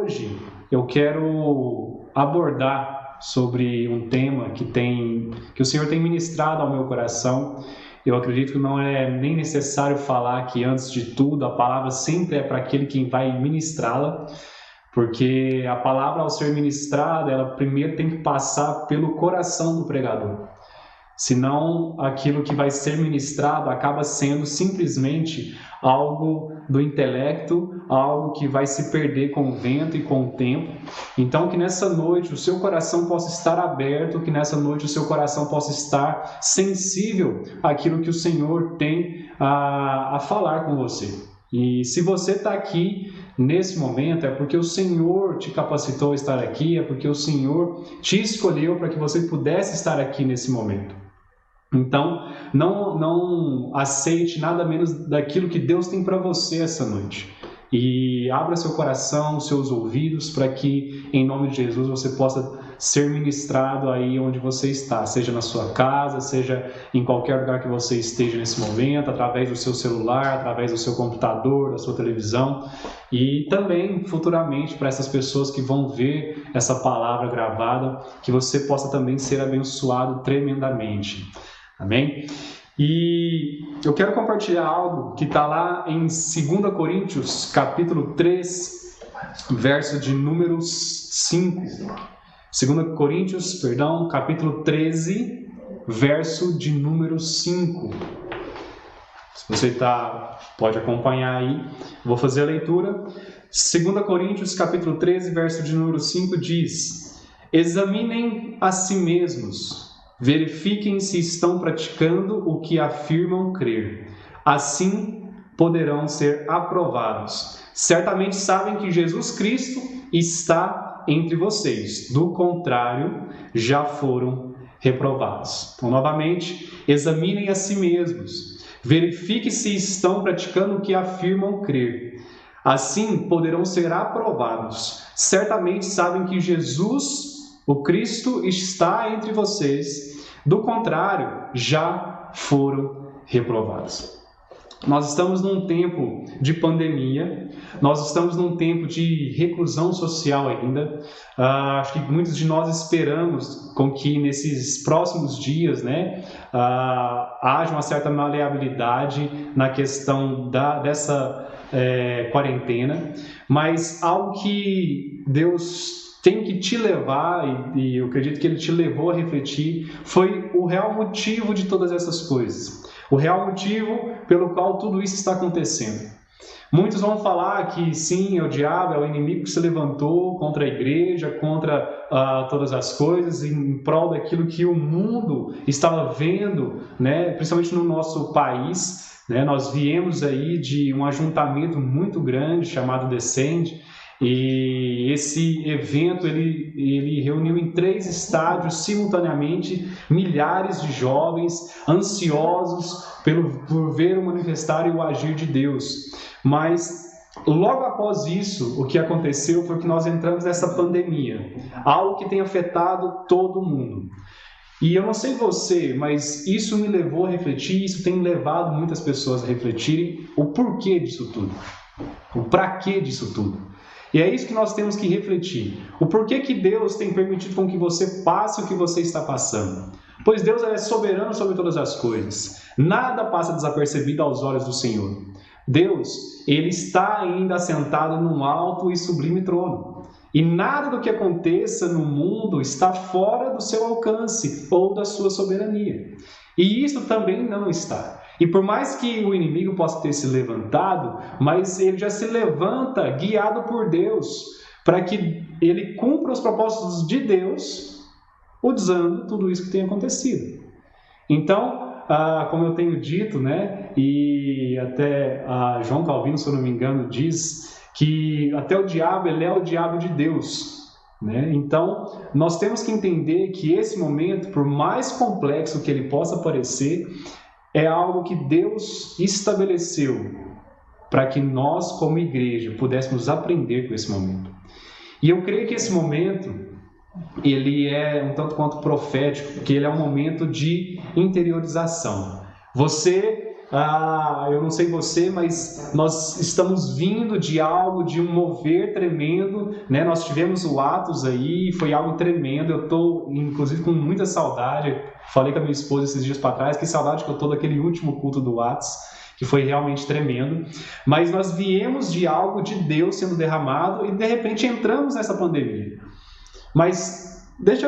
hoje eu quero abordar sobre um tema que o Senhor tem ministrado ao meu coração. Eu acredito que não é nem necessário falar que, antes de tudo, a palavra sempre é para aquele que vai ministrá-la, porque a palavra, ao ser ministrada, ela primeiro tem que passar pelo coração do pregador. Senão, aquilo que vai ser ministrado acaba sendo simplesmente algo do intelecto, algo que vai se perder com o vento e com o tempo. Então, que nessa noite o seu coração possa estar aberto, que nessa noite o seu coração possa estar sensível àquilo que o Senhor tem a falar com você. E se você está aqui nesse momento, é porque o Senhor te capacitou a estar aqui, é porque o Senhor te escolheu para que você pudesse estar aqui nesse momento. Então, não aceite nada menos daquilo que Deus tem para você essa noite. E abra seu coração, seus ouvidos, para que, em nome de Jesus, você possa ser ministrado aí onde você está, seja na sua casa, seja em qualquer lugar que você esteja nesse momento, através do seu celular, através do seu computador, da sua televisão, e também futuramente para essas pessoas que vão ver essa palavra gravada, que você possa também ser abençoado tremendamente. Amém? E eu quero compartilhar algo que está lá em 2 Coríntios, capítulo 3, verso de número 5. 2 Coríntios, capítulo 13, verso de número 5. Se você pode acompanhar aí, vou fazer a leitura. 2 Coríntios, capítulo 13, verso de número 5 diz: Examinem a si mesmos, verifiquem se estão praticando o que afirmam crer. Assim poderão ser aprovados. Certamente sabem que Jesus Cristo está entre vocês. Do contrário, já foram reprovados. Então, novamente, examinem a si mesmos. Verifiquem se estão praticando o que afirmam crer. Assim poderão ser aprovados. Certamente sabem que Jesus, o Cristo, está entre vocês. Do contrário, já foram reprovados. Nós estamos num tempo de pandemia, nós estamos num tempo de reclusão social ainda. Acho que muitos de nós esperamos com que nesses próximos dias, haja uma certa maleabilidade na questão dessa quarentena, mas algo que Deus tem que te levar, e eu acredito que Ele te levou a refletir, foi o real motivo de todas essas coisas. O real motivo pelo qual tudo isso está acontecendo. Muitos vão falar que sim, é o diabo, é o inimigo que se levantou contra a igreja, contra todas as coisas, em prol daquilo que o mundo estava vendo, principalmente no nosso país. Nós viemos aí de um ajuntamento muito grande chamado Descende, e esse evento ele reuniu em 3 estádios simultaneamente milhares de jovens ansiosos por ver o manifestar e o agir de Deus. Mas logo após isso, o que aconteceu foi que nós entramos nessa pandemia, algo que tem afetado todo mundo. E eu não sei você, mas isso me levou a refletir, isso tem levado muitas pessoas a refletirem o porquê disso tudo, o para quê disso tudo. E é isso que nós temos que refletir. O porquê que Deus tem permitido com que você passe o que você está passando. Pois Deus é soberano sobre todas as coisas. Nada passa desapercebido aos olhos do Senhor. Deus, Ele está ainda assentado num alto e sublime trono. E nada do que aconteça no mundo está fora do seu alcance ou da sua soberania. E isso também não está. E por mais que o inimigo possa ter se levantado, mas ele já se levanta guiado por Deus, para que ele cumpra os propósitos de Deus, usando tudo isso que tem acontecido. Então, como eu tenho dito, e até João Calvino, se eu não me engano, diz que até o diabo, ele é o diabo de Deus. Então, nós temos que entender que esse momento, por mais complexo que ele possa parecer, é algo que Deus estabeleceu para que nós, como igreja, pudéssemos aprender com esse momento. E eu creio que esse momento, ele é um tanto quanto profético, porque ele é um momento de interiorização. Você eu não sei você, mas nós estamos vindo de algo, de um mover tremendo, né? Nós tivemos o Atos aí, foi algo tremendo. Eu estou, inclusive, com muita saudade. Falei com a minha esposa esses dias para trás, que saudade que eu estou daquele último culto do Atos, que foi realmente tremendo. Mas nós viemos de algo de Deus sendo derramado e, de repente, entramos nessa pandemia. Mas deixa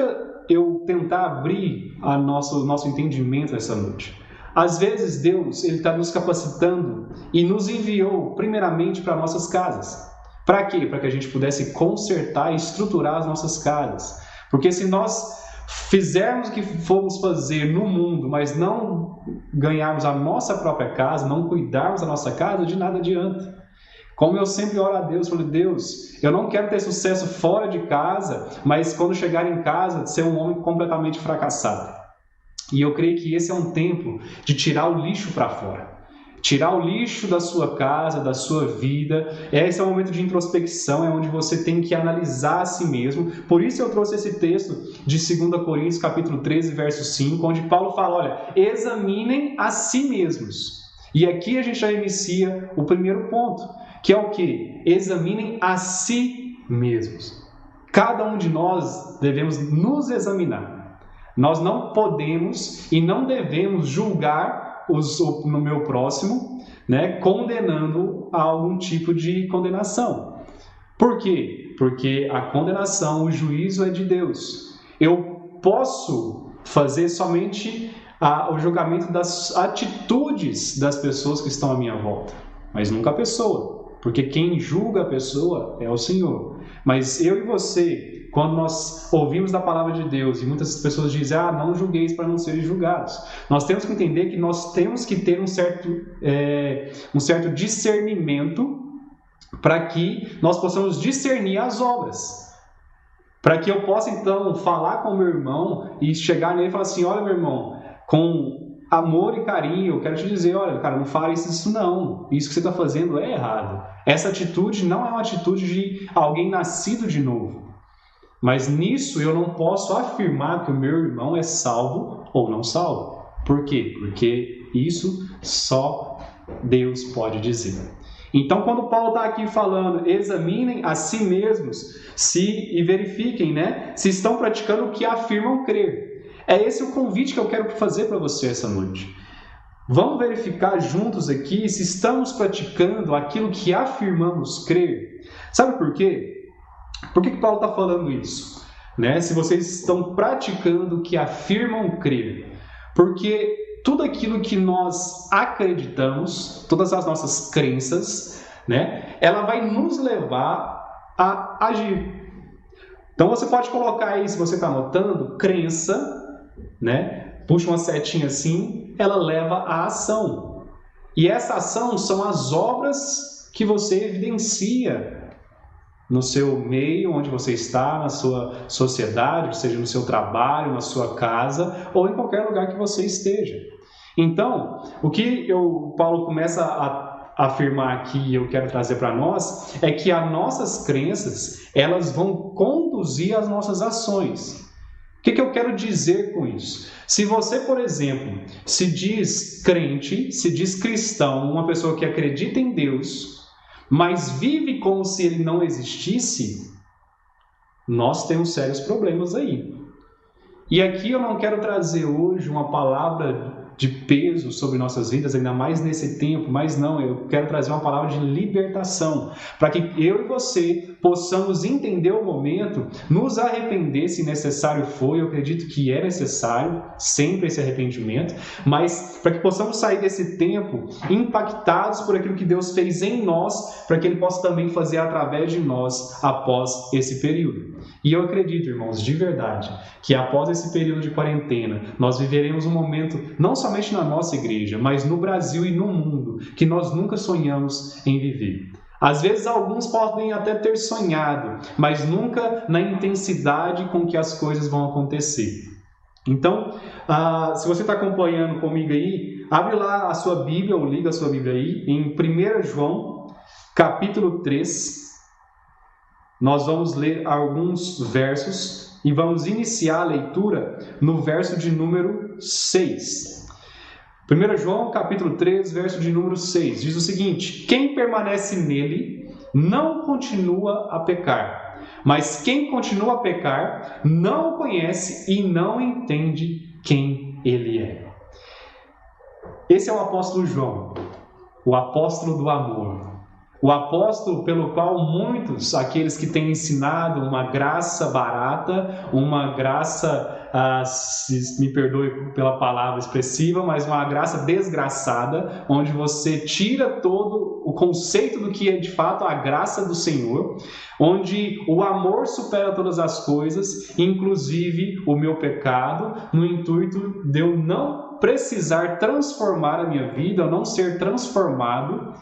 eu tentar abrir nosso entendimento essa noite. Às vezes Deus está nos capacitando e nos enviou primeiramente para nossas casas. Para quê? Para que a gente pudesse consertar e estruturar as nossas casas. Porque se nós fizermos o que fomos fazer no mundo, mas não ganharmos a nossa própria casa, não cuidarmos da nossa casa, de nada adianta. Como eu sempre oro a Deus, falo, Deus, eu não quero ter sucesso fora de casa, mas quando chegar em casa, ser um homem completamente fracassado. E eu creio que esse é um tempo de tirar o lixo para fora. Tirar o lixo da sua casa, da sua vida. Esse é um momento de introspecção, é onde você tem que analisar a si mesmo. Por isso eu trouxe esse texto de 2 Coríntios, capítulo 13, verso 5, onde Paulo fala, olha, examinem a si mesmos. E aqui a gente já inicia o primeiro ponto, que é o quê? Examinem a si mesmos. Cada um de nós devemos nos examinar. Nós não podemos e não devemos julgar no meu próximo, né, condenando a algum tipo de condenação. Por quê? Porque a condenação, o juízo é de Deus. Eu posso fazer somente o julgamento das atitudes das pessoas que estão à minha volta, mas nunca a pessoa, porque quem julga a pessoa é o Senhor. Mas eu e você, quando nós ouvimos da palavra de Deus e muitas pessoas dizem, não julgueis para não serem julgados, nós temos que entender que nós temos que ter um certo discernimento para que nós possamos discernir as obras. Para que eu possa, então, falar com o meu irmão e chegar nele e falar assim, olha, meu irmão, com amor e carinho, eu quero te dizer, olha, cara, não fale isso não. Isso que você está fazendo é errado. Essa atitude não é uma atitude de alguém nascido de novo. Mas nisso eu não posso afirmar que o meu irmão é salvo ou não salvo. Por quê? Porque isso só Deus pode dizer. Então, quando Paulo está aqui falando, examinem a si mesmos e verifiquem, né, se estão praticando o que afirmam crer. É esse o convite que eu quero fazer para você essa noite. Vamos verificar juntos aqui se estamos praticando aquilo que afirmamos crer. Sabe por quê? Por que Paulo está falando isso? Né? Se vocês estão praticando o que afirmam crer. Porque tudo aquilo que nós acreditamos, todas as nossas crenças, né, ela vai nos levar a agir. Então você pode colocar aí, se você está anotando, crença, né? Puxa uma setinha assim, ela leva à ação. E essa ação são as obras que você evidencia no seu meio, onde você está, na sua sociedade, seja no seu trabalho, na sua casa, ou em qualquer lugar que você esteja. Então, o que Paulo começa a afirmar aqui e eu quero trazer para nós, é que as nossas crenças, elas vão conduzir as nossas ações. O que eu quero dizer com isso? Se você, por exemplo, se diz crente, se diz cristão, uma pessoa que acredita em Deus, mas vive como se ele não existisse, nós temos sérios problemas aí. E aqui eu não quero trazer hoje uma palavra de peso sobre nossas vidas, ainda mais nesse tempo, mas não, eu quero trazer uma palavra de libertação, para que eu e você possamos entender o momento, nos arrepender se necessário for, eu acredito que é necessário, sempre esse arrependimento, mas para que possamos sair desse tempo impactados por aquilo que Deus fez em nós, para que Ele possa também fazer através de nós após esse período. E eu acredito, irmãos, de verdade, que após esse período de quarentena, nós viveremos um momento, não somente na nossa igreja, mas no Brasil e no mundo, que nós nunca sonhamos em viver. Às vezes alguns podem até ter sonhado, mas nunca na intensidade com que as coisas vão acontecer. Então, se você está acompanhando comigo aí, abre lá a sua Bíblia, ou liga a sua Bíblia aí, em 1 João, capítulo 3, nós vamos ler alguns versos e vamos iniciar a leitura no verso de número 6. 1 João capítulo 3, verso de número 6, diz o seguinte: quem permanece nele não continua a pecar, mas quem continua a pecar não o conhece e não entende quem ele é. Esse é o apóstolo João, o apóstolo do amor. O apóstolo pelo qual muitos, aqueles que têm ensinado uma graça barata, uma graça, me perdoe pela palavra expressiva, mas uma graça desgraçada, onde você tira todo o conceito do que é de fato a graça do Senhor, onde o amor supera todas as coisas, inclusive o meu pecado, no intuito de eu não precisar transformar a minha vida, eu não ser transformado.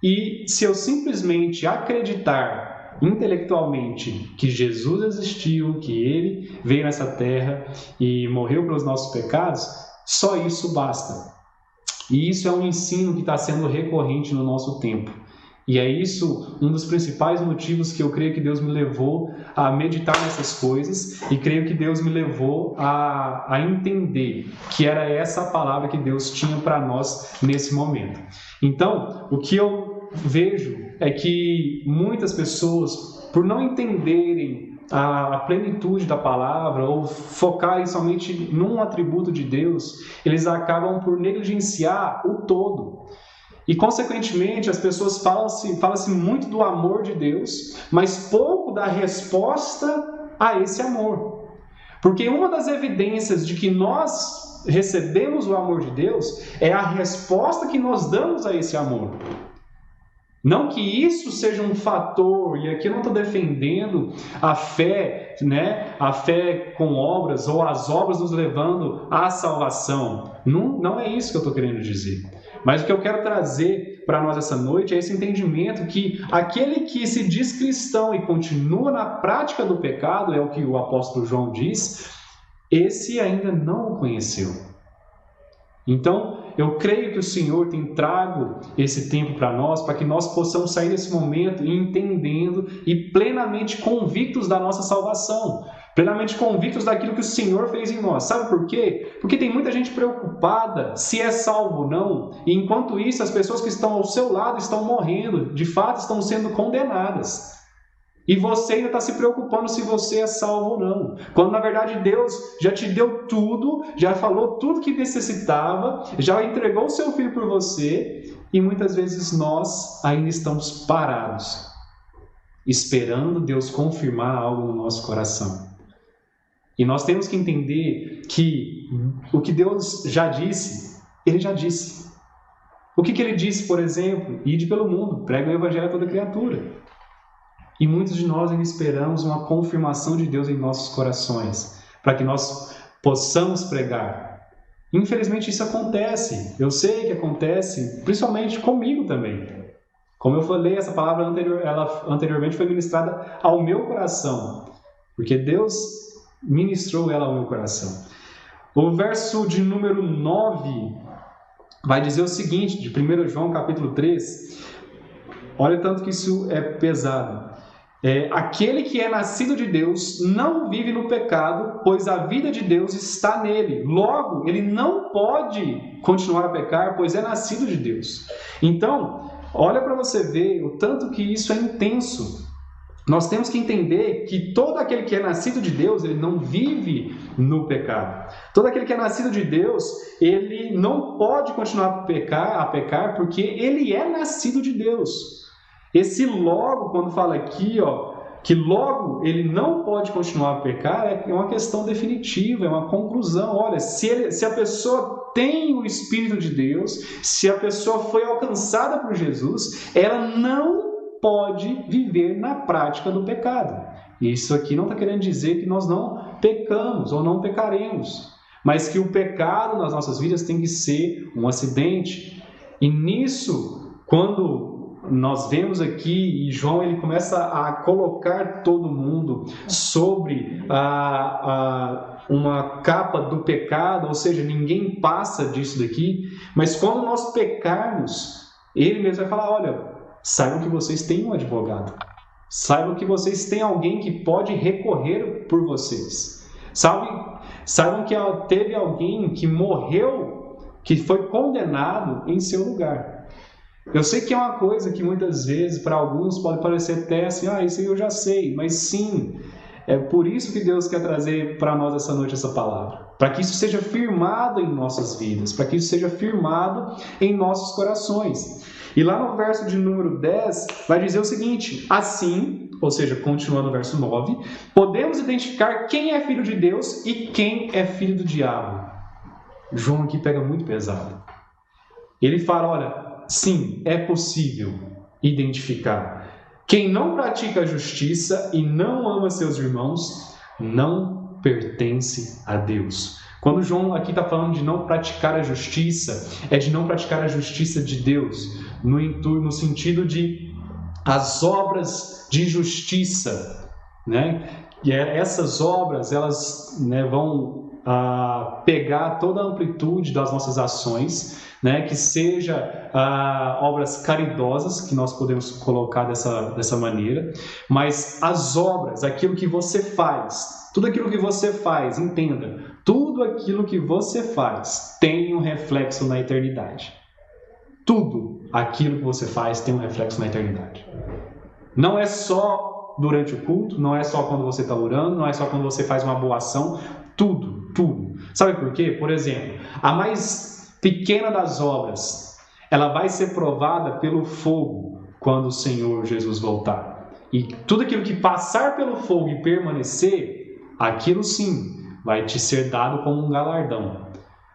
E se eu simplesmente acreditar intelectualmente que Jesus existiu, que Ele veio nessa terra e morreu pelos nossos pecados, só isso basta. E isso é um ensino que está sendo recorrente no nosso tempo. E é isso um dos principais motivos que eu creio que Deus me levou a meditar nessas coisas e creio que Deus me levou a entender que era essa a palavra que Deus tinha para nós nesse momento. Então, o que eu vejo é que muitas pessoas, por não entenderem a plenitude da palavra ou focarem somente num atributo de Deus, eles acabam por negligenciar o todo. E, consequentemente, as pessoas falam-se muito do amor de Deus, mas pouco da resposta a esse amor. Porque uma das evidências de que nós recebemos o amor de Deus é a resposta que nós damos a esse amor. Não que isso seja um fator, e aqui eu não estou defendendo a fé, a fé com obras, ou as obras nos levando à salvação. Não é isso que eu estou querendo dizer. Mas o que eu quero trazer para nós essa noite é esse entendimento que aquele que se diz cristão e continua na prática do pecado, é o que o apóstolo João diz, esse ainda não o conheceu. Então, eu creio que o Senhor tem trago esse tempo para nós, para que nós possamos sair desse momento entendendo e plenamente convictos da nossa salvação, plenamente convictos daquilo que o Senhor fez em nós. Sabe por quê? Porque tem muita gente preocupada se é salvo ou não, e enquanto isso as pessoas que estão ao seu lado estão morrendo, de fato estão sendo condenadas. E você ainda está se preocupando se você é salvo ou não. Quando na verdade Deus já te deu tudo, já falou tudo que necessitava, já entregou o seu filho por você, e muitas vezes nós ainda estamos parados, esperando Deus confirmar algo no nosso coração. E nós temos que entender que o que Deus já disse, Ele já disse. O que Ele disse, por exemplo? Ide pelo mundo, prega o evangelho a toda criatura. E muitos de nós ainda esperamos uma confirmação de Deus em nossos corações, para que nós possamos pregar. Infelizmente isso acontece, eu sei que acontece, principalmente comigo também. Como eu falei, essa palavra ela anteriormente foi ministrada ao meu coração, porque Deus ministrou ela ao meu coração. O verso de número 9 vai dizer o seguinte, de 1 João capítulo 3, olha tanto que isso é pesado. Aquele que é nascido de Deus não vive no pecado, pois a vida de Deus está nele. Logo, ele não pode continuar a pecar, pois é nascido de Deus. Então, olha para você ver o tanto que isso é intenso. Nós temos que entender que todo aquele que é nascido de Deus, ele não vive no pecado. Todo aquele que é nascido de Deus, ele não pode continuar a pecar, porque ele é nascido de Deus. Esse logo, quando fala aqui, que logo ele não pode continuar a pecar, é uma questão definitiva, é uma conclusão. Olha, se a pessoa tem o Espírito de Deus, se a pessoa foi alcançada por Jesus, ela não pode viver na prática do pecado. Isso aqui não está querendo dizer que nós não pecamos ou não pecaremos, mas que o pecado nas nossas vidas tem que ser um acidente. E nisso, quando nós vemos aqui, e João ele começa a colocar todo mundo sobre uma capa do pecado, ou seja, ninguém passa disso daqui, mas quando nós pecarmos, ele mesmo vai falar, olha, saibam que vocês têm um advogado, saibam que vocês têm alguém que pode recorrer por vocês, saibam que teve alguém que morreu que foi condenado em seu lugar. Eu sei que é uma coisa que muitas vezes para alguns pode parecer até assim, isso aí eu já sei, mas sim, é por isso que Deus quer trazer para nós essa noite essa palavra, para que isso seja firmado em nossas vidas, para que isso seja firmado em nossos corações. E lá no verso de número 10 vai dizer o seguinte: assim, ou seja, continuando o verso 9, podemos identificar quem é filho de Deus e quem é filho do diabo. João aqui pega muito pesado. Ele fala, olha, sim, é possível identificar. Quem não pratica a justiça e não ama seus irmãos, não pertence a Deus. Quando João aqui está falando de não praticar a justiça, é de não praticar a justiça de Deus, no sentido de as obras de justiça, né? E essas obras, elas, né, vão pegar toda a amplitude das nossas ações, né, que seja obras caridosas, que nós podemos colocar dessa maneira, mas as obras, aquilo que você faz, tudo aquilo que você faz, entenda, tudo aquilo que você faz tem um reflexo na eternidade. Tudo aquilo que você faz tem um reflexo na eternidade. Não é só durante o culto, não é só quando você está orando, não é só quando você faz uma boa ação, tudo. Sabe por quê? Por exemplo, a mais pequena das obras, ela vai ser provada pelo fogo quando o Senhor Jesus voltar. E tudo aquilo que passar pelo fogo e permanecer, aquilo sim vai te ser dado como um galardão.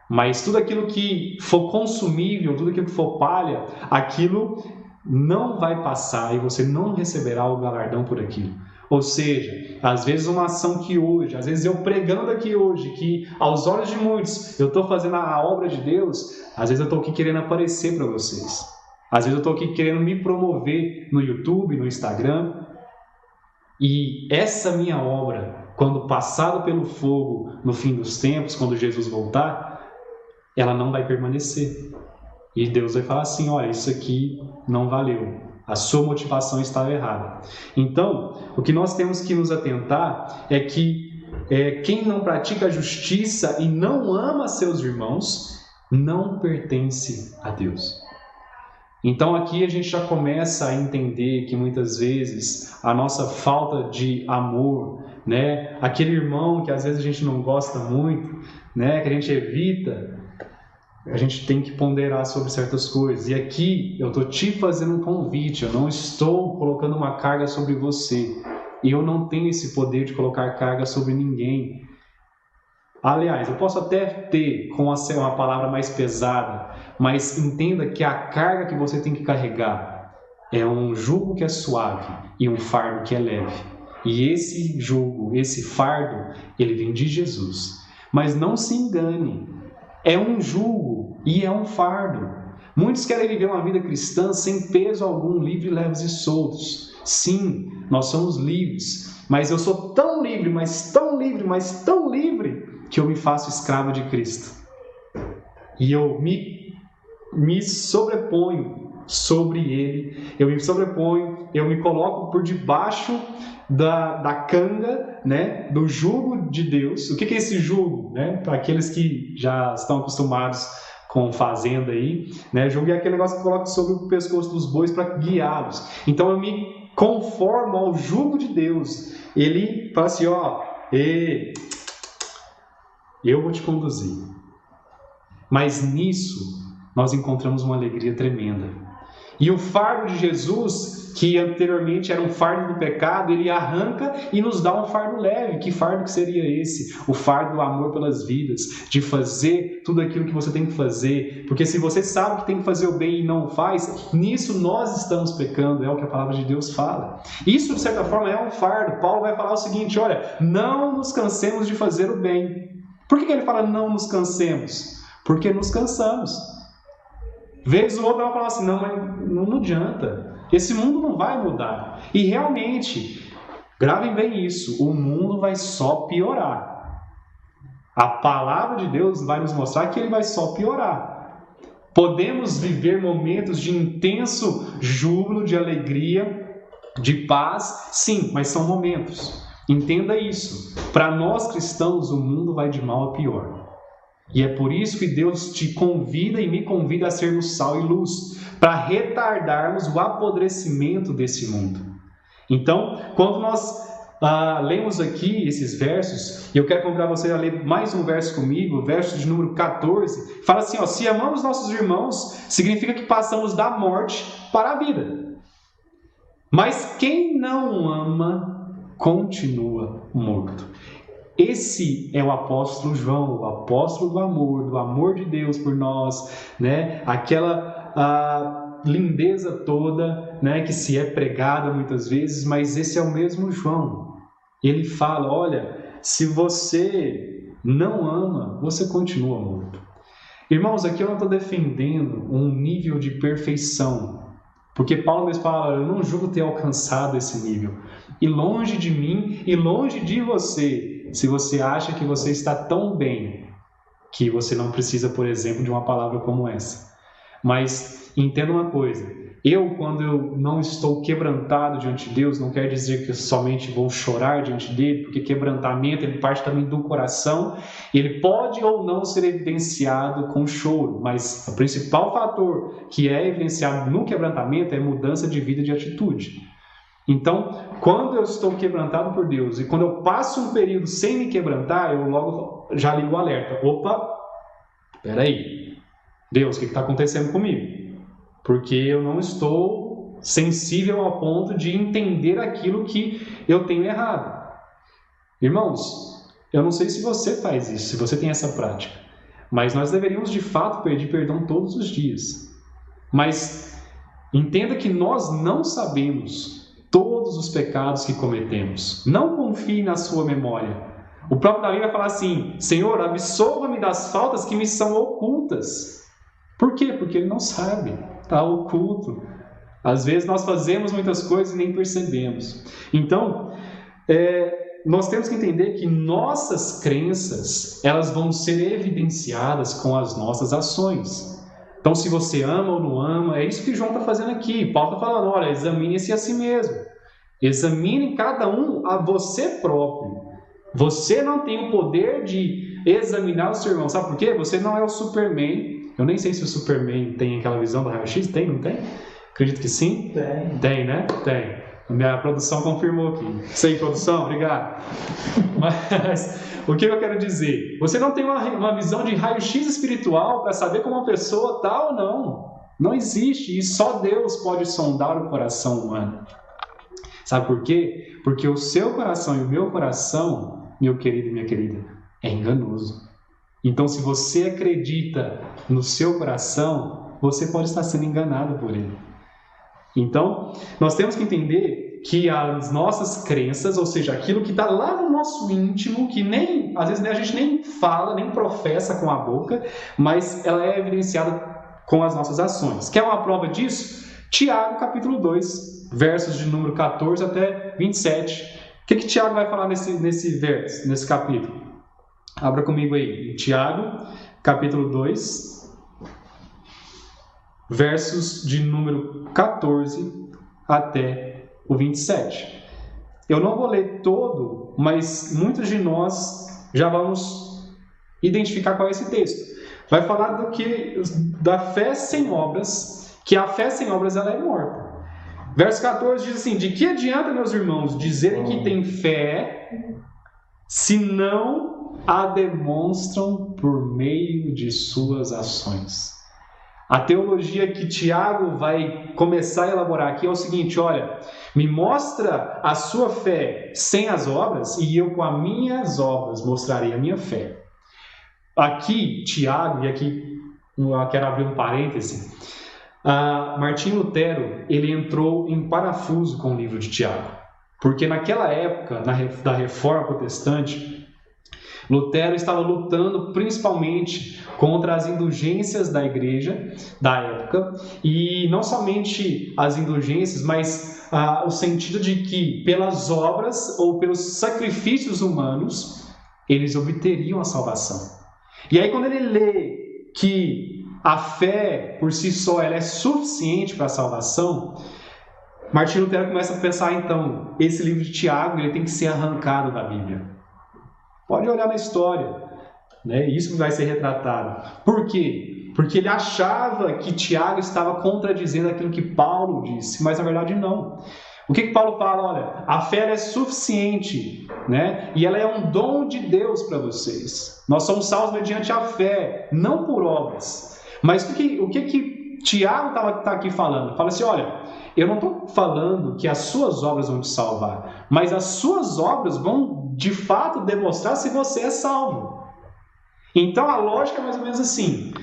Mas tudo aquilo que for consumível, tudo aquilo que for palha, aquilo não vai passar e você não receberá o galardão por aquilo. Ou seja, às vezes uma ação que hoje, às vezes eu pregando aqui hoje, que aos olhos de muitos eu estou fazendo a obra de Deus, às vezes eu estou aqui querendo aparecer para vocês. Às vezes eu estou aqui querendo me promover no YouTube, no Instagram. E essa minha obra, quando passada pelo fogo no fim dos tempos, quando Jesus voltar, ela não vai permanecer. E Deus vai falar assim, olha, isso aqui não valeu. A sua motivação estava errada. Então, o que nós temos que nos atentar é que quem não pratica a justiça e não ama seus irmãos, não pertence a Deus. Então aqui a gente já começa a entender que muitas vezes a nossa falta de amor, né, aquele irmão que às vezes a gente não gosta muito, né, que a gente evita, a gente tem que ponderar sobre certas coisas. E aqui eu estou te fazendo um convite, eu não estou colocando uma carga sobre você. E eu não tenho esse poder de colocar carga sobre ninguém. Aliás, eu posso até ter com uma palavra mais pesada, mas entenda que a carga que você tem que carregar é um jugo que é suave e um fardo que é leve. E esse jugo, esse fardo, ele vem de Jesus. Mas não se engane. É um jugo e é um fardo. Muitos querem viver uma vida cristã sem peso algum, livre, leves e soltos. Sim, nós somos livres, mas eu sou tão livre, mas tão livre, mas tão livre, que eu me faço escravo de Cristo. E eu me sobreponho sobre Ele, eu me sobreponho, eu me coloco por debaixo da canga, né, do jugo de Deus. O que é esse jugo? Né? Para aqueles que já estão acostumados com fazenda aí, né? Jugo é aquele negócio que coloca sobre o pescoço dos bois para guiá-los. Então eu me conformo ao jugo de Deus. Ele fala assim, eu vou te conduzir. Mas nisso nós encontramos uma alegria tremenda. E o fardo de Jesus, que anteriormente era um fardo do pecado, ele arranca e nos dá um fardo leve. Que fardo que seria esse? O fardo do amor pelas vidas, de fazer tudo aquilo que você tem que fazer. Porque se você sabe que tem que fazer o bem e não faz, nisso nós estamos pecando, é o que a palavra de Deus fala. Isso, de certa forma, é um fardo. Paulo vai falar o seguinte, olha, não nos cansemos de fazer o bem. Por que ele fala não nos cansemos? Porque nos cansamos. Vez o outro vai falar assim, não, mas não adianta. Esse mundo não vai mudar. E realmente, gravem bem isso, o mundo vai só piorar. A palavra de Deus vai nos mostrar que ele vai só piorar. Podemos viver momentos de intenso júbilo, de alegria, de paz, sim, mas são momentos. Entenda isso. Para nós cristãos, o mundo vai de mal a pior. E é por isso que Deus te convida e me convida a sermos sal e luz, para retardarmos o apodrecimento desse mundo. Então, quando nós lemos aqui esses versos, e eu quero convidar você a ler mais um verso comigo, o verso de número 14, fala assim, se amamos nossos irmãos, significa que passamos da morte para a vida. Mas quem não ama, continua morto. Esse é o apóstolo João, o apóstolo do amor de Deus por nós, né? Aquela lindeza toda, né, que se é pregada muitas vezes, mas esse é o mesmo João. Ele fala, olha, se você não ama, você continua morto. Irmãos, aqui eu não estou defendendo um nível de perfeição, porque Paulo mesmo fala, eu não julgo ter alcançado esse nível. E longe de mim e longe de você, se você acha que você está tão bem que você não precisa, por exemplo, de uma palavra como essa. Mas entenda uma coisa, quando eu não estou quebrantado diante de Deus, não quer dizer que eu somente vou chorar diante dele, porque quebrantamento ele parte também do coração, ele pode ou não ser evidenciado com choro, mas o principal fator que é evidenciado no quebrantamento é mudança de vida e de atitude. Então, quando eu estou quebrantado por Deus e quando eu passo um período sem me quebrantar, eu logo já ligo o alerta. Opa, peraí, Deus, o que está acontecendo comigo? Porque eu não estou sensível ao ponto de entender aquilo que eu tenho errado. Irmãos, eu não sei se você faz isso, se você tem essa prática, mas nós deveríamos de fato pedir perdão todos os dias. Mas entenda que nós não sabemos todos os pecados que cometemos. Não confie na sua memória. O próprio Davi vai falar assim, Senhor, absolva-me das faltas que me são ocultas. Por quê? Porque ele não sabe, está oculto. Às vezes nós fazemos muitas coisas e nem percebemos. Então, nós temos que entender que nossas crenças, elas vão ser evidenciadas com as nossas ações. Então, se você ama ou não ama, é isso que João está fazendo aqui. Paulo está falando, olha, examine-se a si mesmo. Examine cada um a você próprio. Você não tem o poder de examinar o seu irmão. Sabe por quê? Você não é o Superman. Eu nem sei se o Superman tem aquela visão do raio-x. Tem, não tem? Acredito que sim. Tem. Tem, né? Tem. A minha produção confirmou aqui. Sei, produção, obrigado. Mas o que eu quero dizer? Você não tem uma visão de raio-x espiritual para saber como uma pessoa está ou não. Não existe. E só Deus pode sondar o coração humano. Sabe por quê? Porque o seu coração e o meu coração, meu querido e minha querida, é enganoso. Então, se você acredita no seu coração, você pode estar sendo enganado por ele. Então, nós temos que entender que as nossas crenças, ou seja, aquilo que está lá no nosso íntimo, que às vezes a gente nem fala, nem professa com a boca, mas ela é evidenciada com as nossas ações. Quer uma prova disso? Tiago, capítulo 2, versos de número 14 até 27. O que Tiago vai falar nesse verso, nesse capítulo? Abra comigo aí, Tiago, capítulo 2, versos de número 14 até o 27. Eu não vou ler todo, mas muitos de nós já vamos identificar qual é esse texto. Vai falar da fé sem obras, que a fé sem obras ela é morta. Verso 14 diz assim, de que adianta, meus irmãos, dizerem que têm fé, se não a demonstram por meio de suas ações? A teologia que Tiago vai começar a elaborar aqui é o seguinte, olha, me mostra a sua fé sem as obras e eu com as minhas obras mostrarei a minha fé. Aqui, Tiago, e aqui eu quero abrir um parêntese, Martinho Lutero, ele entrou em parafuso com o livro de Tiago, porque naquela época, da Reforma Protestante, Lutero estava lutando principalmente contra as indulgências da igreja da época, e não somente as indulgências, mas o sentido de que pelas obras ou pelos sacrifícios humanos eles obteriam a salvação. E aí quando ele lê que a fé por si só ela é suficiente para a salvação, Martinho Lutero começa a pensar, então, esse livro de Tiago ele tem que ser arrancado da Bíblia. Pode olhar na história. né? Isso vai ser retratado. Por quê? Porque ele achava que Tiago estava contradizendo aquilo que Paulo disse, mas na verdade não. O que Paulo fala? Olha, a fé ela é suficiente, né? E ela é um dom de Deus para vocês. Nós somos salvos mediante a fé, não por obras. Mas o que Tiago está aqui falando? Fala assim, olha, eu não estou falando que as suas obras vão te salvar, mas as suas obras vão de fato demonstrar se você é salvo. Então a lógica é mais ou menos assim: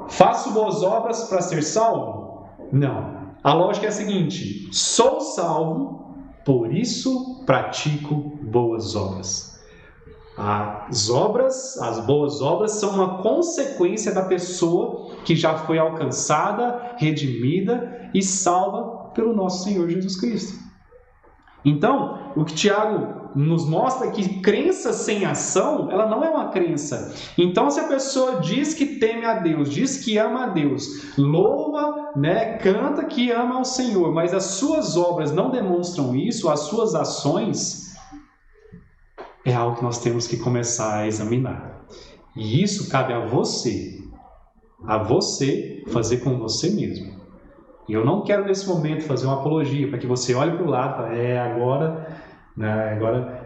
faço boas obras para ser salvo? Não. A lógica é a seguinte: sou salvo, por isso pratico boas obras. As boas obras são uma consequência da pessoa que já foi alcançada, redimida e salva pelo nosso Senhor Jesus Cristo. Então, o que Tiago nos mostra é que crença sem ação, ela não é uma crença. Então, se a pessoa diz que teme a Deus, diz que ama a Deus, louva, né, canta que ama ao Senhor, mas as suas obras não demonstram isso, as suas ações, é algo que nós temos que começar a examinar. E isso cabe a você fazer com você mesmo. E eu não quero nesse momento fazer uma apologia para que você olhe para o lado e fale, agora,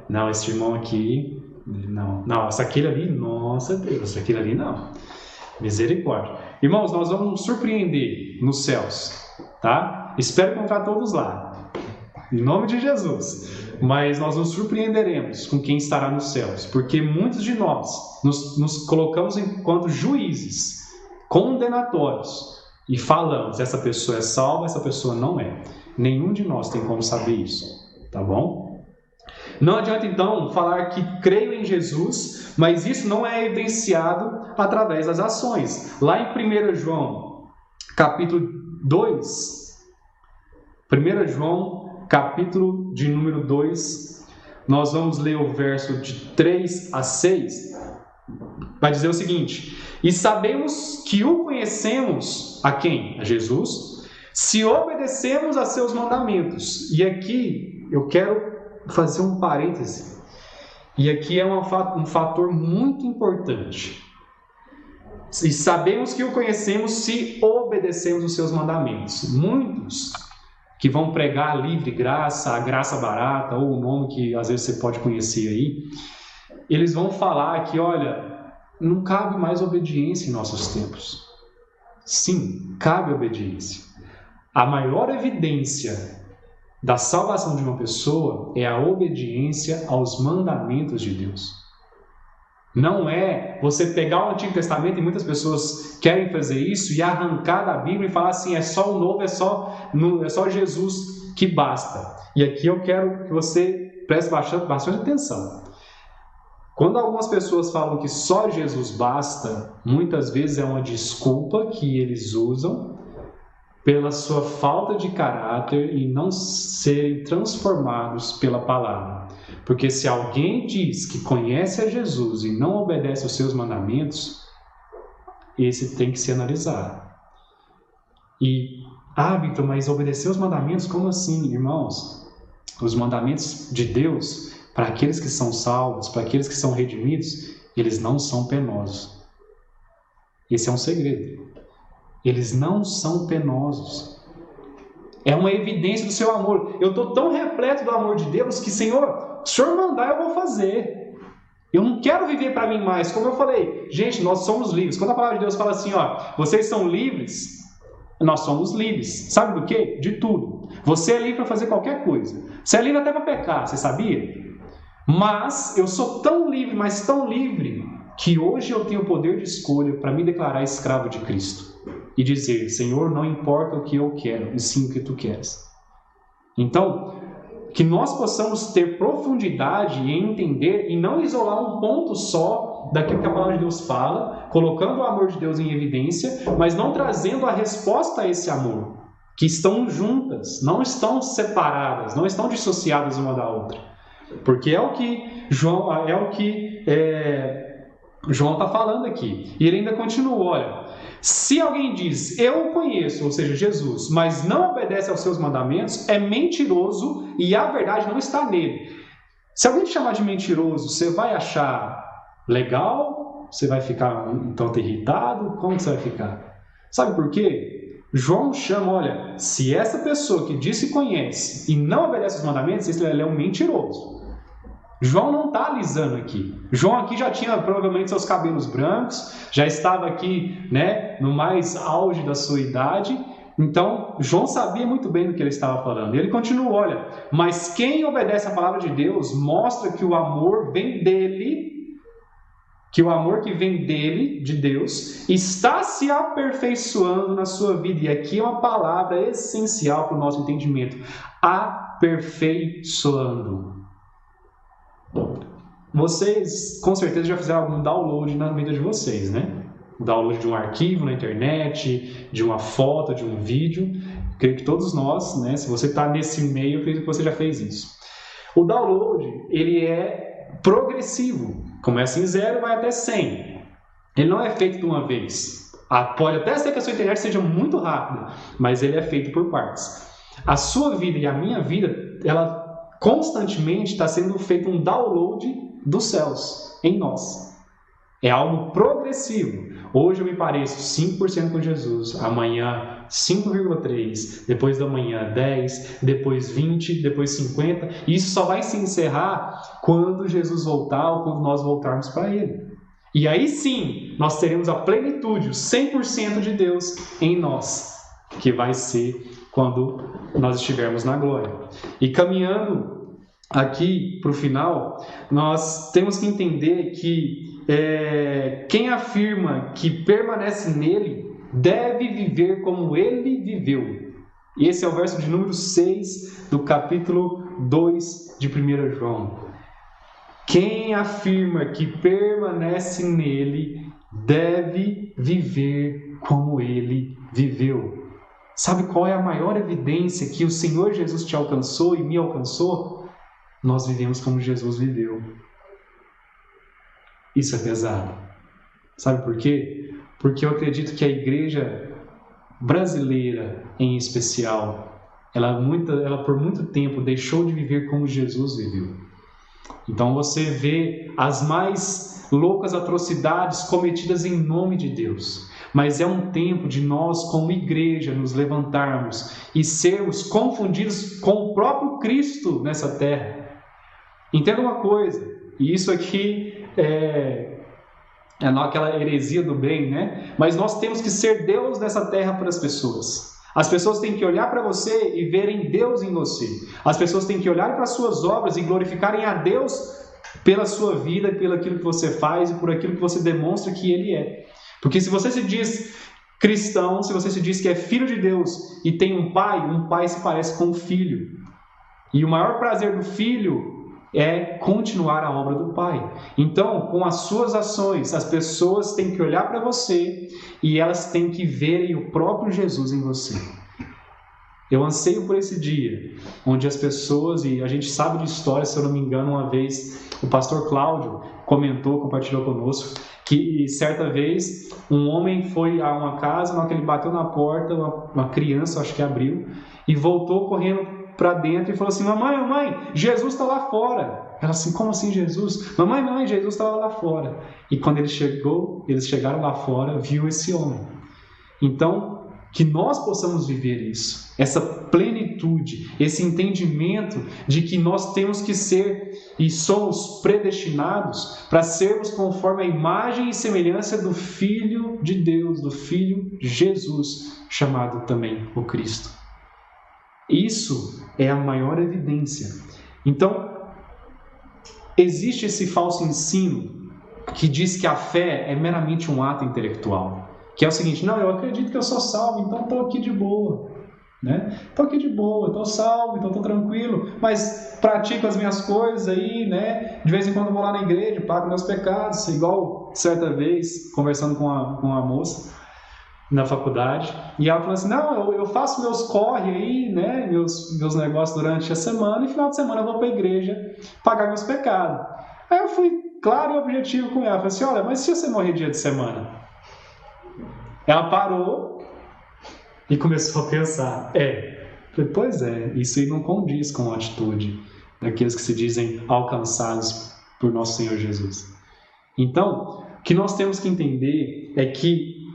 não, esse irmão aqui, não, essa aquele ali, nossa Deus, essa aquele ali não. Misericórdia. Irmãos, nós vamos nos surpreender nos céus, tá? Espero encontrar todos lá, em nome de Jesus. Mas nós nos surpreenderemos com quem estará nos céus, porque muitos de nós nos colocamos enquanto juízes condenatórios e falamos, essa pessoa é salva, essa pessoa não é. Nenhum de nós tem como saber isso, tá bom? Não adianta então falar que creio em Jesus, mas isso não é evidenciado através das ações. Lá em 1 João, capítulo 2, 1 João, capítulo de número 2, nós vamos ler o verso de 3 a 6, vai dizer o seguinte: e sabemos que o conhecemos a quem? A Jesus, se obedecemos a seus mandamentos. E aqui eu quero fazer um parêntese, e aqui é um fator muito importante. E sabemos que o conhecemos se obedecemos os seus mandamentos. Muitos que vão pregar a livre graça, a graça barata, ou o nome que às vezes você pode conhecer aí, eles vão falar que, olha, não cabe mais obediência em nossos tempos. Sim, cabe obediência. A maior evidência da salvação de uma pessoa é a obediência aos mandamentos de Deus. Não é você pegar o Antigo Testamento, e muitas pessoas querem fazer isso, e arrancar da Bíblia e falar assim, é só o Novo, é só Jesus que basta. E aqui eu quero que você preste bastante atenção. Quando algumas pessoas falam que só Jesus basta, muitas vezes é uma desculpa que eles usam pela sua falta de caráter e não serem transformados pela palavra. Porque se alguém diz que conhece a Jesus e não obedece aos seus mandamentos, esse tem que ser analisado. E, Victor, mas obedecer os mandamentos, como assim, irmãos? Os mandamentos de Deus, para aqueles que são salvos, para aqueles que são redimidos, eles não são penosos. Esse é um segredo. Eles não são penosos. É uma evidência do seu amor. Eu estou tão repleto do amor de Deus que, Senhor, se o Senhor mandar, eu vou fazer. Eu não quero viver para mim mais. Como eu falei, gente, nós somos livres. Quando a palavra de Deus fala assim, vocês são livres, nós somos livres. Sabe do quê? De tudo. Você é livre para fazer qualquer coisa. Você é livre até para pecar, você sabia? Mas eu sou tão livre, mas tão livre, que hoje eu tenho o poder de escolha para me declarar escravo de Cristo. E dizer, Senhor, não importa o que eu quero, e sim o que Tu queres. Então, que nós possamos ter profundidade em entender e não isolar um ponto só daquilo que a palavra de Deus fala, colocando o amor de Deus em evidência, mas não trazendo a resposta a esse amor, que estão juntas, não estão separadas, não estão dissociadas uma da outra. Porque é o que João está falando aqui. E ele ainda continua, olha, se alguém diz, eu o conheço, ou seja, Jesus, mas não obedece aos seus mandamentos, é mentiroso e a verdade não está nele. Se alguém te chamar de mentiroso, você vai achar Legal? Você vai ficar um tanto irritado? Como que você vai ficar? Sabe por quê? João chama, olha, se essa pessoa que diz que conhece e não obedece os mandamentos, ele é um mentiroso. João não está alisando aqui. João aqui já tinha provavelmente seus cabelos brancos, já estava aqui, né, no mais auge da sua idade. Então, João sabia muito bem do que ele estava falando. Ele continua, olha, mas quem obedece à palavra de Deus mostra que o amor vem dele, que o amor que vem dele, de Deus, está se aperfeiçoando na sua vida. E aqui é uma palavra essencial para o nosso entendimento. Aperfeiçoando. Vocês, com certeza, já fizeram algum download na vida de vocês, né? O download de um arquivo na internet, de uma foto, de um vídeo. Eu creio que todos nós, né? Se você está nesse meio, eu creio que você já fez isso. O download, ele é progressivo. Começa em 0 e vai até 100. Ele não é feito de uma vez. Pode até ser que a sua internet seja muito rápida, mas ele é feito por partes. A sua vida e a minha vida, ela constantemente está sendo feito um download dos céus em nós. É algo progressivo. Hoje eu me pareço 5% com Jesus, amanhã 5,3%, depois da manhã 10%, depois 20%, depois 50%. E isso só vai se encerrar quando Jesus voltar ou quando nós voltarmos para Ele. E aí sim, nós teremos a plenitude, o 100% de Deus em nós, que vai ser quando nós estivermos na glória. E caminhando aqui para o final, nós temos que entender que quem afirma que permanece nele deve viver como ele viveu. E esse é o verso de número 6 do capítulo 2 de 1 João. Quem afirma que permanece nele deve viver como ele viveu. Sabe qual é a maior evidência que o Senhor Jesus te alcançou e me alcançou? Nós vivemos como Jesus viveu. Isso é pesado. Sabe por quê? Porque eu acredito que a igreja brasileira, em especial, ela por muito tempo deixou de viver como Jesus viveu. Então você vê as mais loucas atrocidades cometidas em nome de Deus. Mas é um tempo de nós, como igreja, nos levantarmos e sermos confundidos com o próprio Cristo nessa terra. Entenda uma coisa, e isso aqui é aquela heresia do bem, né? Mas nós temos que ser Deus nessa terra para as pessoas. As pessoas têm que olhar para você e verem Deus em você. As pessoas têm que olhar para as suas obras e glorificarem a Deus pela sua vida, pelo aquilo que você faz e por aquilo que você demonstra que Ele é. Porque se você se diz cristão, se você se diz que é filho de Deus e tem um pai se parece com um filho. E o maior prazer do filho é continuar a obra do Pai. Então, com as suas ações, as pessoas têm que olhar para você e elas têm que verem o próprio Jesus em você. Eu anseio por esse dia, onde as pessoas, e a gente sabe de história, se eu não me engano, uma vez o pastor Cláudio compartilhou conosco, que certa vez um homem foi a uma casa, na hora que ele bateu na porta, uma criança, acho que abriu, e voltou correndo para dentro e falou assim: mamãe, Jesus está lá fora. Ela assim: como assim Jesus? Mamãe, Jesus estava lá fora. E quando eles chegaram lá fora, viu esse homem. Então, que nós possamos viver isso, essa plenitude, esse entendimento de que nós temos que ser e somos predestinados para sermos conforme a imagem e semelhança do Filho de Deus, do Filho Jesus, chamado também o Cristo. Isso é a maior evidência. Então, existe esse falso ensino que diz que a fé é meramente um ato intelectual. Que é o seguinte: não, eu acredito que eu sou salvo, então estou aqui de boa. Estou aqui de boa, estou salvo, então estou tranquilo. Mas pratico as minhas coisas aí, né? De vez em quando eu vou lá na igreja, pago meus pecados. Igual certa vez, conversando com uma moça na faculdade, e ela falou assim: não, eu faço meus corre aí, né, meus negócios durante a semana, e no final de semana eu vou para a igreja pagar meus pecados. Aí eu fui claro e objetivo com ela, falei assim: olha, mas se você morrer dia de semana? Ela parou e começou a pensar: falei, pois é, isso aí não condiz com a atitude daqueles que se dizem alcançados por nosso Senhor Jesus. Então, o que nós temos que entender é que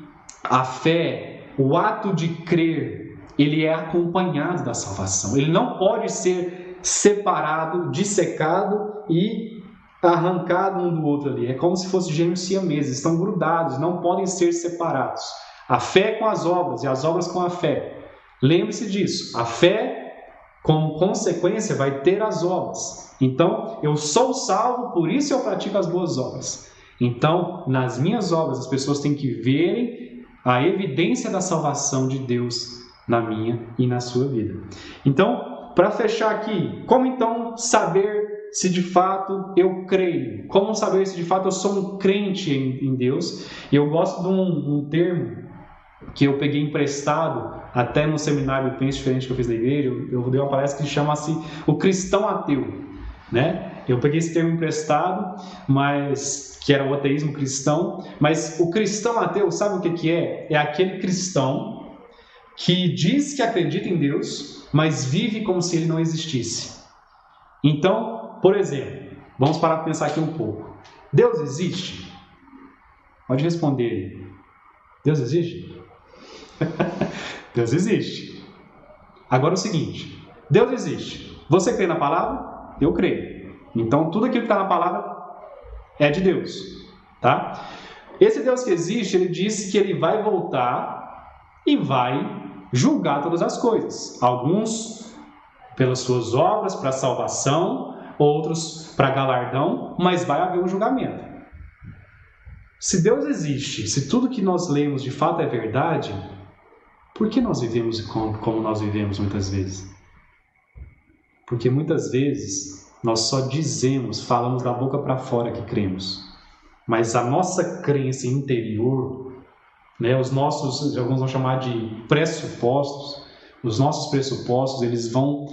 a fé, o ato de crer, ele é acompanhado da salvação. Ele não pode ser separado, dissecado e arrancado um do outro ali. É como se fossem gêmeos siameses, estão grudados, não podem ser separados. A fé com as obras e as obras com a fé. Lembre-se disso. A fé, como consequência, vai ter as obras. Então, eu sou salvo, por isso eu pratico as boas obras. Então, nas minhas obras, as pessoas têm que verem a evidência da salvação de Deus na minha e na sua vida. Então, para fechar aqui, como então saber se de fato eu creio? Como saber se de fato eu sou um crente em Deus? Eu gosto de um termo que eu peguei emprestado até no seminário Pense Diferente que eu fiz na igreja. Eu dei uma palestra que chama-se o cristão ateu, né? Eu peguei esse termo emprestado, mas que era o ateísmo cristão. Mas o cristão ateu, sabe o que é? É aquele cristão que diz que acredita em Deus, mas vive como se ele não existisse. Então, por exemplo, vamos parar para pensar aqui um pouco. Deus existe? Pode responder aí. Deus existe? Deus existe. Agora é o seguinte, Deus existe. Você crê na palavra? Eu creio. Então, tudo aquilo que está na palavra é de Deus. Tá? Esse Deus que existe, ele disse que ele vai voltar e vai julgar todas as coisas. Alguns pelas suas obras, para salvação, outros para galardão, mas vai haver um julgamento. Se Deus existe, se tudo que nós lemos de fato é verdade, por que nós vivemos como nós vivemos muitas vezes? Porque muitas vezes nós só dizemos, falamos da boca para fora que cremos, mas a nossa crença interior, né, os nossos, alguns vão chamar de pressupostos, os nossos pressupostos, eles vão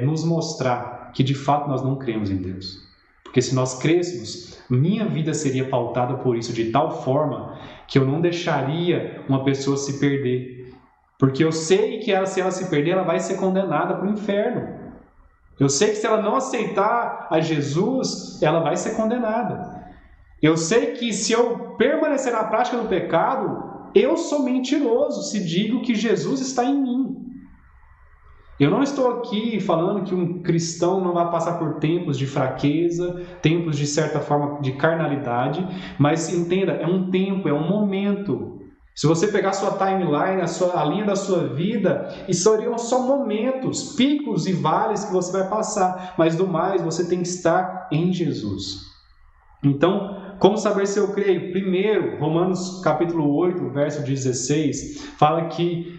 nos mostrar que de fato nós não cremos em Deus. Porque se nós crêssemos, minha vida seria pautada por isso, de tal forma que eu não deixaria uma pessoa se perder. Porque eu sei que se ela se perder, ela vai ser condenada para o inferno. Eu sei que se ela não aceitar a Jesus, ela vai ser condenada. Eu sei que se eu permanecer na prática do pecado, eu sou mentiroso se digo que Jesus está em mim. Eu não estou aqui falando que um cristão não vai passar por tempos de fraqueza, tempos de certa forma de carnalidade, mas entenda, é um tempo, é um momento. Se você pegar a sua timeline, a linha da sua vida, seriam só momentos, picos e vales que você vai passar, mas do mais você tem que estar em Jesus. Então, como saber se eu creio? Primeiro, Romanos capítulo 8, verso 16, fala que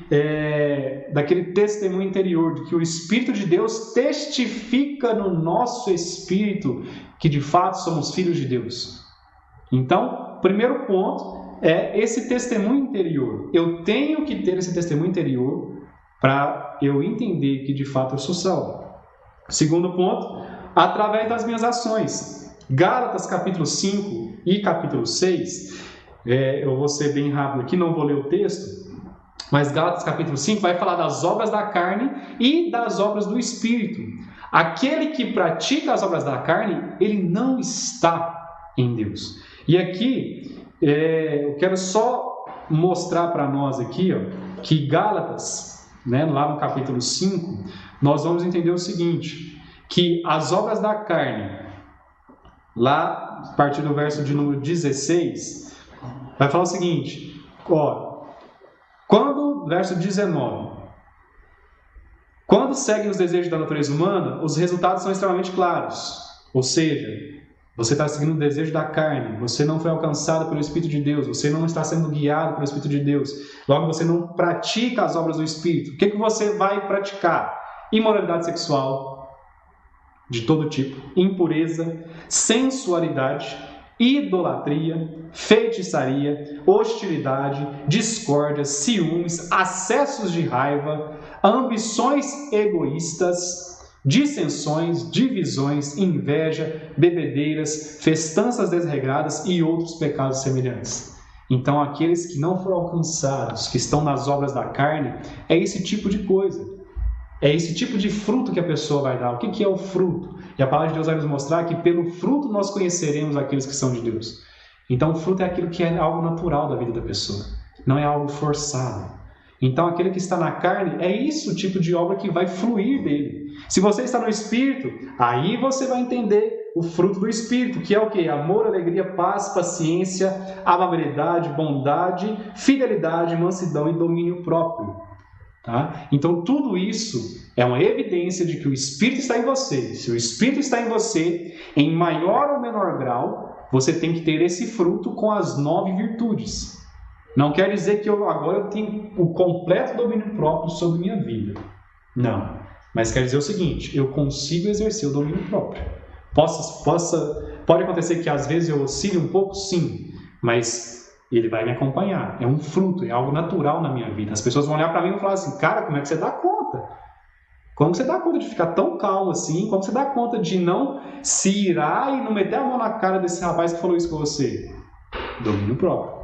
daquele testemunho interior, de que o Espírito de Deus testifica no nosso espírito que de fato somos filhos de Deus. Então, primeiro ponto é esse testemunho interior. Eu tenho que ter esse testemunho interior para eu entender que de fato eu sou salvo. Segundo ponto, através das minhas ações. Gálatas capítulo 5 e capítulo 6, eu vou ser bem rápido aqui, não vou ler o texto, mas Gálatas capítulo 5 vai falar das obras da carne e das obras do Espírito. Aquele que pratica as obras da carne, ele não está em Deus. E aqui, eu quero só mostrar para nós aqui, que Gálatas, né, lá no capítulo 5, nós vamos entender o seguinte, que as obras da carne, lá, a partir do verso de número 16, vai falar o seguinte, verso 19, quando seguem os desejos da natureza humana, os resultados são extremamente claros, ou seja, você está seguindo o desejo da carne, você não foi alcançado pelo Espírito de Deus, você não está sendo guiado pelo Espírito de Deus, logo você não pratica as obras do Espírito. O que você vai praticar? Imoralidade sexual, de todo tipo, impureza, sensualidade, idolatria, feitiçaria, hostilidade, discórdia, ciúmes, acessos de raiva, ambições egoístas, dissensões, divisões, inveja, bebedeiras, festanças desregradas e outros pecados semelhantes. Então, aqueles que não foram alcançados, que estão nas obras da carne, é esse tipo de coisa. É esse tipo de fruto que a pessoa vai dar. O que é o fruto? E a palavra de Deus vai nos mostrar que pelo fruto nós conheceremos aqueles que são de Deus. Então o fruto é aquilo que é algo natural da vida da pessoa, não é algo forçado. Então aquele que está na carne, é isso o tipo de obra que vai fluir dele. Se você está no Espírito, aí você vai entender o fruto do Espírito, que é o quê? Amor, alegria, paz, paciência, amabilidade, bondade, fidelidade, mansidão e domínio próprio. Tá? Então tudo isso é uma evidência de que o Espírito está em você. Se o Espírito está em você, em maior ou menor grau, você tem que ter esse fruto com as 9 virtudes. Não quer dizer que agora eu tenho o completo domínio próprio sobre minha vida. Não. Mas quer dizer o seguinte, eu consigo exercer o domínio próprio. Pode acontecer que às vezes eu oscile um pouco, sim, mas ele vai me acompanhar. É um fruto, é algo natural na minha vida. As pessoas vão olhar para mim e vão falar assim, cara, como é que você dá conta? Como você dá conta de ficar tão calmo assim? Como você dá conta de não se irar e não meter a mão na cara desse rapaz que falou isso com você? Domínio próprio.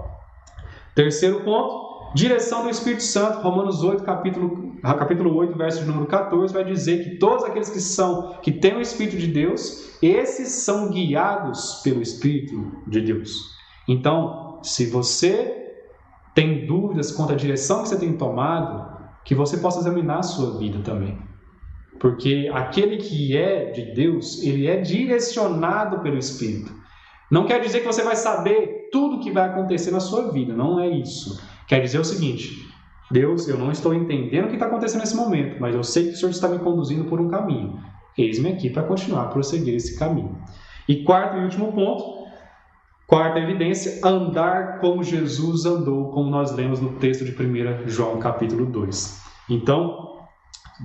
Terceiro ponto, direção do Espírito Santo. Romanos 8, capítulo 8, verso de número 14, vai dizer que todos aqueles que têm o Espírito de Deus, esses são guiados pelo Espírito de Deus. Então, se você tem dúvidas quanto à direção que você tem tomado, que você possa examinar a sua vida também. Porque aquele que é de Deus, ele é direcionado pelo Espírito. Não quer dizer que você vai saber tudo o que vai acontecer na sua vida, não é isso. Quer dizer o seguinte, Deus, eu não estou entendendo o que está acontecendo nesse momento, mas eu sei que o Senhor está me conduzindo por um caminho. Eis-me aqui para continuar a prosseguir esse caminho. E quarto e último ponto, quarta evidência, andar como Jesus andou, como nós lemos no texto de 1 João capítulo 2. Então,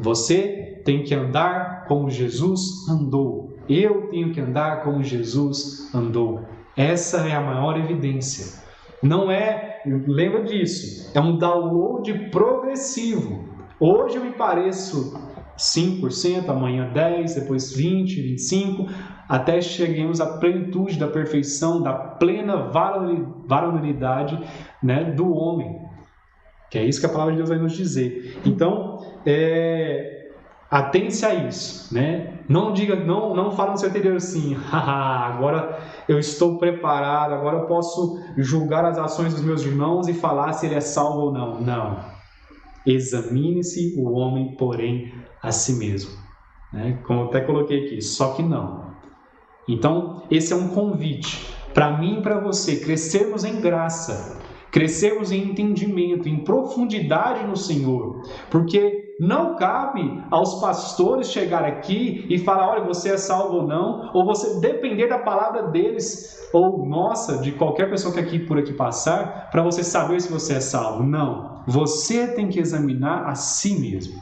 você tem que andar como Jesus andou. Eu tenho que andar como Jesus andou. Essa é a maior evidência. Não é, lembra disso, é um download progressivo. Hoje eu me pareço 5%, amanhã 10%, depois 20%, 25%, até cheguemos à plenitude da perfeição, da plena varonilidade, né, do homem. Que é isso que a palavra de Deus vai nos dizer. Então, atente-se a isso, né? Não fala no seu interior assim, agora eu estou preparado, agora eu posso julgar as ações dos meus irmãos e falar se ele é salvo ou não. Não. Examine-se o homem, porém, a si mesmo. Né? Como eu até coloquei aqui, só que não. Então, esse é um convite para mim e para você crescermos em graça, crescermos em entendimento, em profundidade no Senhor, porque não cabe aos pastores chegar aqui e falar, olha, você é salvo ou não, ou você depender da palavra deles, ou nossa, de qualquer pessoa que por aqui passar, para você saber se você é salvo. Não, você tem que examinar a si mesmo.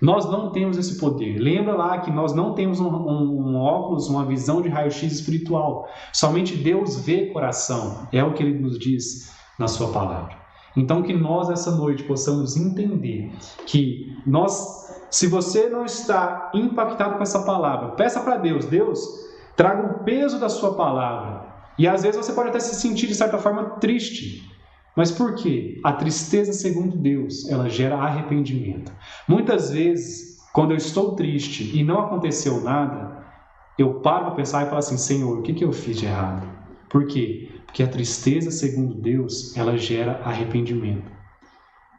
Nós não temos esse poder. Lembra lá que nós não temos um óculos, uma visão de raio-x espiritual. Somente Deus vê coração. É o que Ele nos diz na sua palavra. Então que nós essa noite possamos entender que se você não está impactado com essa palavra, peça para Deus, traga o peso da sua palavra. E às vezes você pode até se sentir de certa forma triste. Mas por quê? A tristeza, segundo Deus, ela gera arrependimento. Muitas vezes, quando eu estou triste e não aconteceu nada, eu paro para pensar e falo assim, Senhor, o que eu fiz de errado? Por quê? Porque a tristeza, segundo Deus, ela gera arrependimento.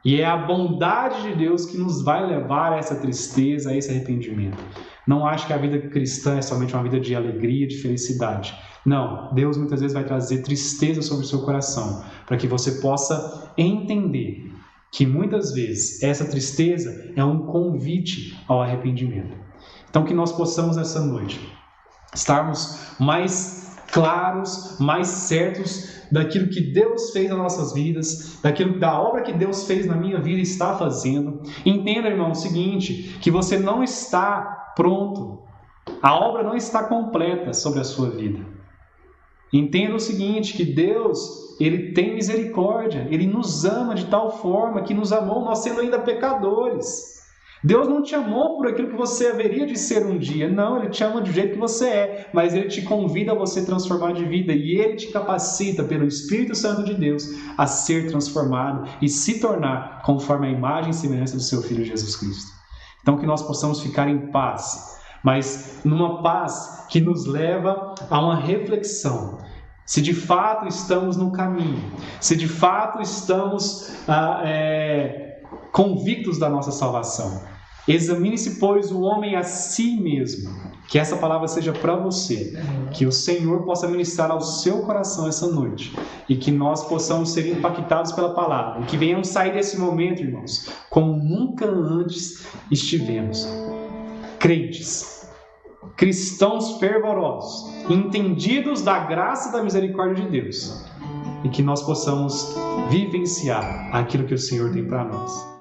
E é a bondade de Deus que nos vai levar a essa tristeza, a esse arrependimento. Não acho que a vida cristã é somente uma vida de alegria, de felicidade. Não, Deus muitas vezes vai trazer tristeza sobre o seu coração, para que você possa entender que muitas vezes essa tristeza é um convite ao arrependimento. Então que nós possamos essa noite estarmos mais claros, mais certos daquilo que Deus fez nas nossas vidas, da obra que Deus fez na minha vida e está fazendo. Entenda, irmão, o seguinte, que você não está pronto, a obra não está completa sobre a sua vida. Entenda o seguinte, que Deus, Ele tem misericórdia, Ele nos ama de tal forma que nos amou nós sendo ainda pecadores. Deus não te amou por aquilo que você haveria de ser um dia, não, Ele te ama do jeito que você é, mas Ele te convida a você transformar de vida e Ele te capacita pelo Espírito Santo de Deus a ser transformado e se tornar conforme a imagem e semelhança do seu Filho Jesus Cristo. Então que nós possamos ficar em paz, mas numa paz que nos leva a uma reflexão. Se de fato estamos no caminho, se de fato estamos convictos da nossa salvação. Examine-se, pois, o homem a si mesmo. Que essa palavra seja para você, que o Senhor possa ministrar ao seu coração essa noite e que nós possamos ser impactados pela palavra e que venhamos sair desse momento, irmãos, como nunca antes estivemos. Crentes, cristãos fervorosos, entendidos da graça e da misericórdia de Deus, e que nós possamos vivenciar aquilo que o Senhor tem para nós.